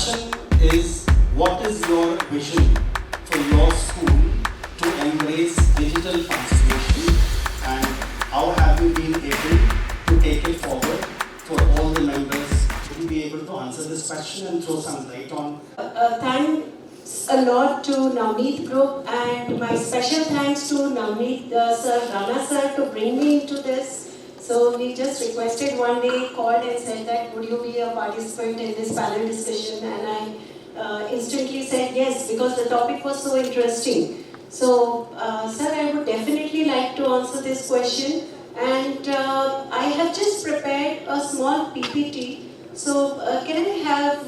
question is, what is your vision for your school to embrace digital transformation, and how have you been able to take it forward for all the members? Would you be able to answer this question and throw some light on? Thanks a lot to NAVNEET Group, and my special thanks to NAVNEET Sir, Rana Sir, to bring me into this. So we just requested one day, called and said that would you be a participant in this panel discussion, and I instantly said yes, because the topic was so interesting. So sir, I would definitely like to answer this question, and I have just prepared a small PPT. So can I have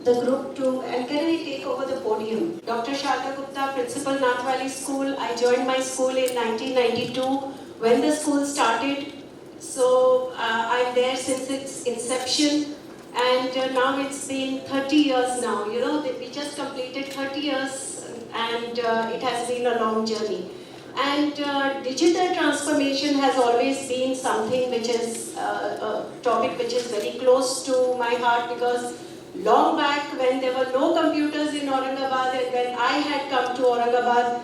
the group to, and can I take over the podium? Dr. Sharda Gupta, Principal, Nath Valley School. I joined my school in 1992 when the school started. So I'm there since its inception, and now it's been 30 years now. You know, we just completed 30 years, and it has been a long journey. And digital transformation has always been something which is a topic which is very close to my heart, because long back when there were no computers in Aurangabad, and when I had come to Aurangabad,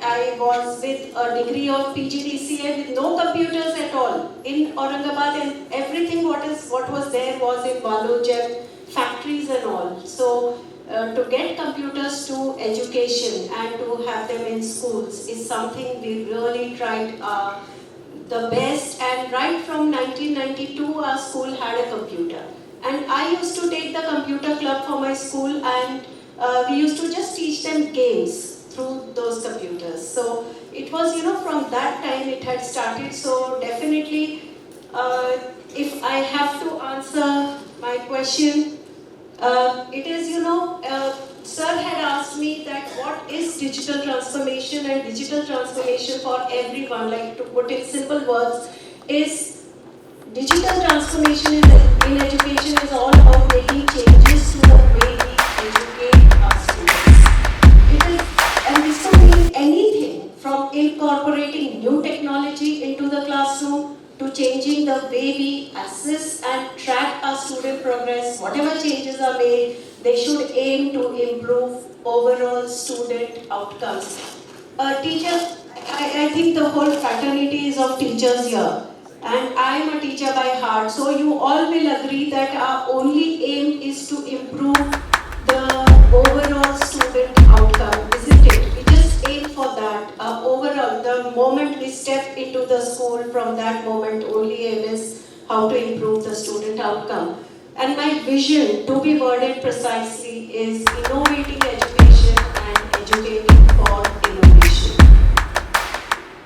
I was with a degree of PGDCA with no computers at all in Aurangabad, and everything what was there was in Baluj, factories and all. So to get computers to education and to have them in schools is something we really tried the best, and right from 1992 our school had a computer. And I used to take the computer club for my school, and we used to just teach them games through those computers. So it was, you know, from that time it had started. So definitely, if I have to answer my question, it is, you know, Sir had asked me that what is digital transformation, and digital transformation for everyone, like to put in simple words, is digital transformation in education is all about making changes to the way we educate our students. It is, and this could mean anything from incorporating new technology into the classroom to changing the way we assess and track our student progress. Whatever changes are made, they should aim to improve overall student outcomes. Teachers, I think the whole fraternity is of teachers here. And I am a teacher by heart, so you all will agree that our only aim is to improve the overall student outcome, isn't it? We just aim for that. Overall, the moment we step into the school, from that moment only aim is how to improve the student outcome. And my vision, to be worded precisely, is innovating education and educating for innovation.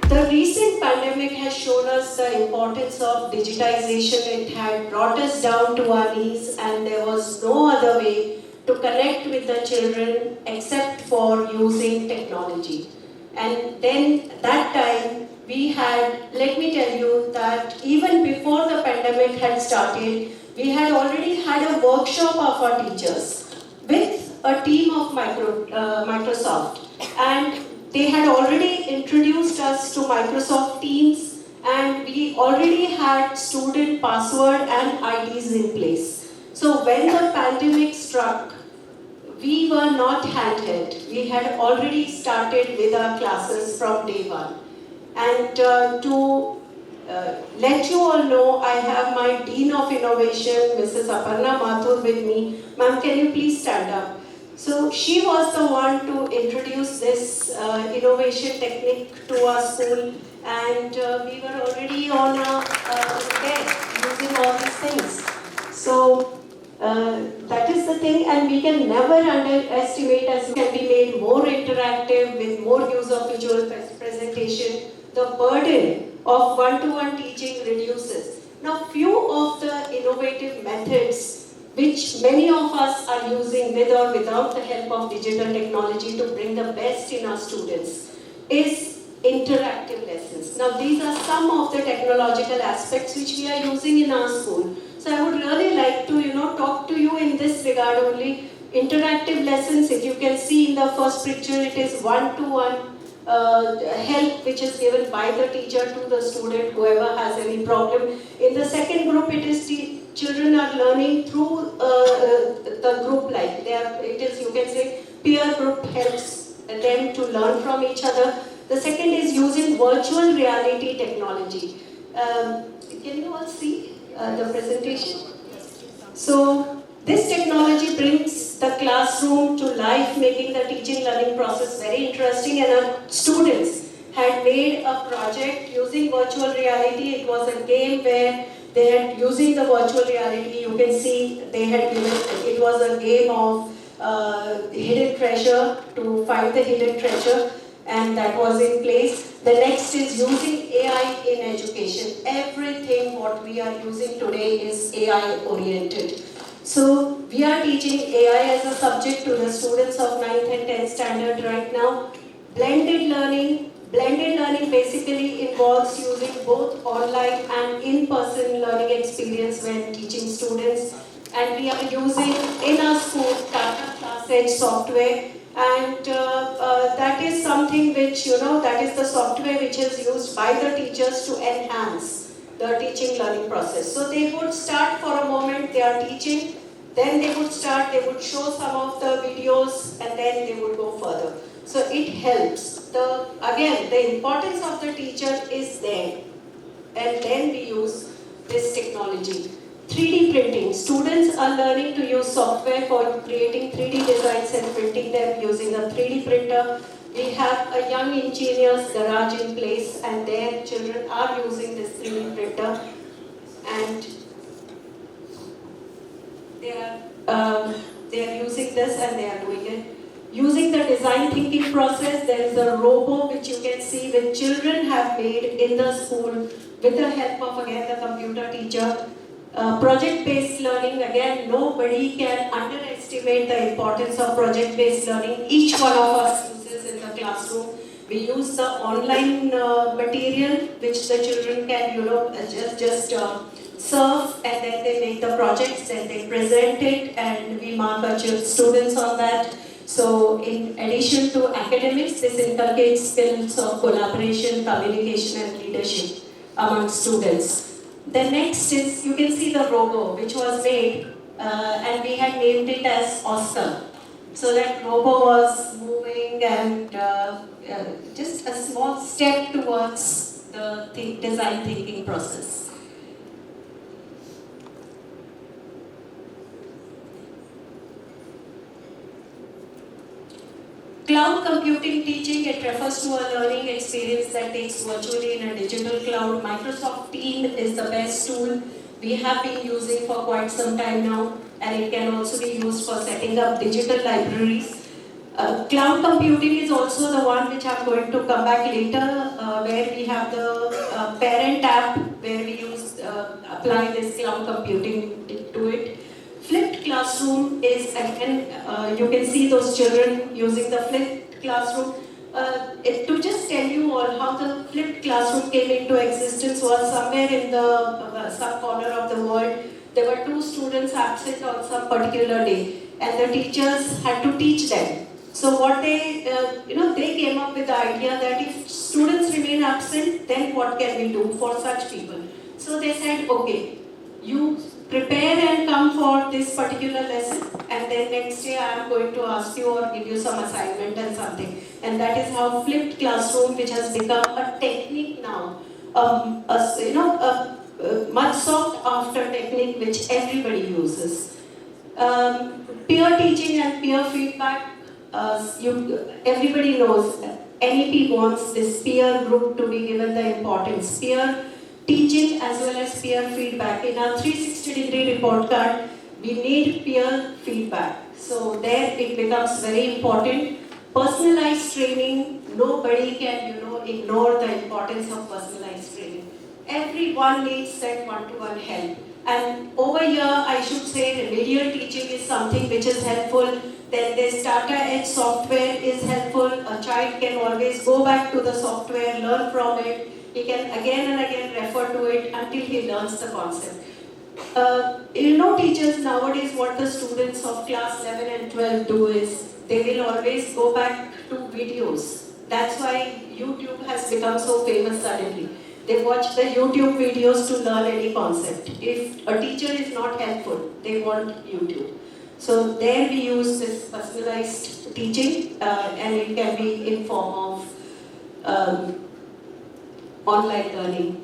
The recent pandemic has shown us the importance of digitization. It had brought us down to our knees, and there was no other way to connect with the children except for using technology. And then that time we had, let me tell you that even before the pandemic had started, we had already had a workshop of our teachers with a team of Microsoft, and they had already introduced us to Microsoft Teams, and we already had student password and IDs in place. So when the pandemic struck, we were not handheld. We had already started with our classes from day one. And to let you all know, I have my Dean of Innovation, Mrs. Aparna Mathur, with me. Ma'am, can you please stand up? So she was the one to introduce this innovation technique to our school, and we were already on there using all these things. So that is the thing, and we can never underestimate, as can be made more interactive with more use of visual presentation. The burden of one-to-one teaching reduces. Now, few of the innovative methods which many of us are using with or without the help of digital technology to bring the best in our students is interactive lessons. Now, these are some of the technological aspects which we are using in our school. So I would really like to, talk to you in this regard only. Interactive lessons, if you can see in the first picture, it is one-to-one help which is given by the teacher to the student, whoever has any problem. In the second group, it is children are learning through the group life. It is, you can say, peer group helps them to learn from each other. The second is using virtual reality technology. Can you all see the presentation? So this technology brings the classroom to life, making the teaching learning process very interesting, and our students had made a project using virtual reality. It was a game where they had, using the virtual reality, you can see they had given, it was a game of hidden treasure, to find the hidden treasure, and that was in place. The next is using AI in education. Everything what we are using today is AI oriented. So we are teaching AI as a subject to the students of 9th and 10th standard right now. Blended learning. Blended learning basically involves using both online and in-person learning experience when teaching students. And we are using in our school Tata ClassEdge software, and that is something which, that is the software which is used by the teachers to enhance the teaching learning process. So they would start for a moment, they are teaching, then they would start, they would show some of the videos, and then they would go further. So it helps. Again, the importance of the teacher is there, and then we use this technology. 3D printing. Students are learning to use software for creating 3D designs and printing them using a 3D printer. We have a young engineer's garage in place, and their children are using this 3D printer, and they are using this and they are doing it. Using the design thinking process, there is a robo which you can see which children have made in the school with the help of, again, the computer teacher. Project-based learning, again, nobody can underestimate the importance of project-based learning. Each one of us uses in the classroom. We use the online material which the children can, just serve, and then they make the projects, then they present it, and we mark our students on that. So in addition to academics, this inculcates skills of collaboration, communication, and leadership among students. The next is, you can see the robo which was made, and we had named it as Oscar. So that robo was moving, and just a small step towards the design thinking process. Cloud computing teaching, it refers to a learning experience that takes virtually in a digital cloud. Microsoft Teams is the best tool we have been using for quite some time now, and it can also be used for setting up digital libraries. Cloud computing is also the one which I'm going to come back later, where we have the parent app where we apply this cloud computing to it. Flipped classroom is, again, you can see those children using the flipped classroom. To just tell you all how the flipped classroom came into existence was somewhere in the some corner of the world. There were 2 students absent on some particular day, and the teachers had to teach them. So what they came up with the idea that if students remain absent, then what can we do for such people? So they said, okay, you prepare and come for this particular lesson, and then next day I am going to ask you or give you some assignment and something. And that is how flipped classroom, which has become a technique now, a much sought after technique which everybody uses. Peer teaching and peer feedback, everybody knows NEP wants this peer group to be given the importance. Peer teaching as well as peer feedback. In our 360-degree report card, we need peer feedback. So there it becomes very important. Personalized training, nobody can ignore the importance of personalized training. Everyone needs that one-to-one help. And over here, I should say remedial teaching is something which is helpful. Then this Edtech software is helpful. A child can always go back to the software, learn from it. He can again and again refer to it until he learns the concept. Teachers nowadays, what the students of class 11 and 12 do is, they will always go back to videos. That's why YouTube has become so famous suddenly. They watch the YouTube videos to learn any concept. If a teacher is not helpful, they want YouTube. So there we use this personalized teaching, and it can be in form of online learning.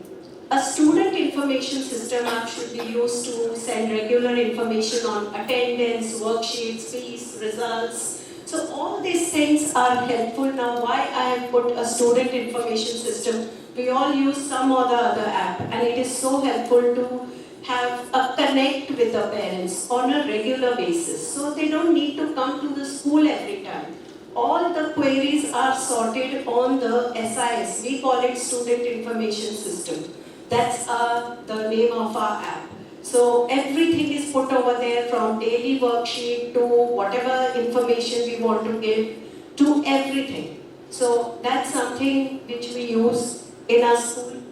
A student information system app should be used to send regular information on attendance, worksheets, fees, results. So all these things are helpful. Now why I have put a student information system? We all use some or the other app, and it is so helpful to have a connect with the parents on a regular basis. So they don't need to come to the school every time. All the queries are sorted on the SIS. We call it Student Information System. That's the name of our app. So everything is put over there, from daily worksheet to whatever information we want to give, to everything. So that's something which we use in our school.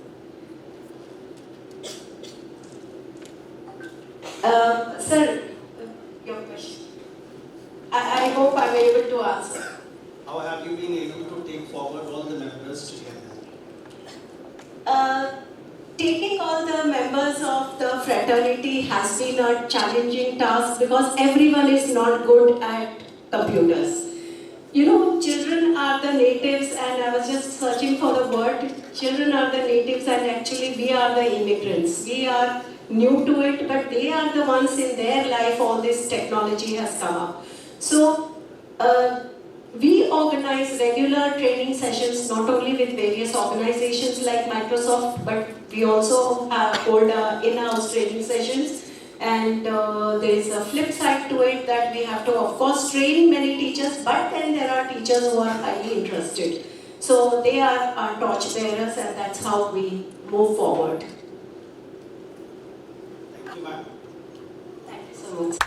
Sir, your question. I hope I'm able to answer. How have you been able to take forward all the members together? Taking all the members of the fraternity has been a challenging task because everyone is not good at computers. You know, children are the natives, and I was just searching for the word. Children are the natives, and actually we are the immigrants. We are new to it, but they are the ones in their life all this technology has come up. So, we organize regular training sessions not only with various organizations like Microsoft, but we also hold in-house training sessions. And there is a flip side to it, that we have to, of course, train many teachers, but then there are teachers who are highly interested. So they are our torch bearers, and that's how we move forward. Thank you, ma'am. Thank you so much.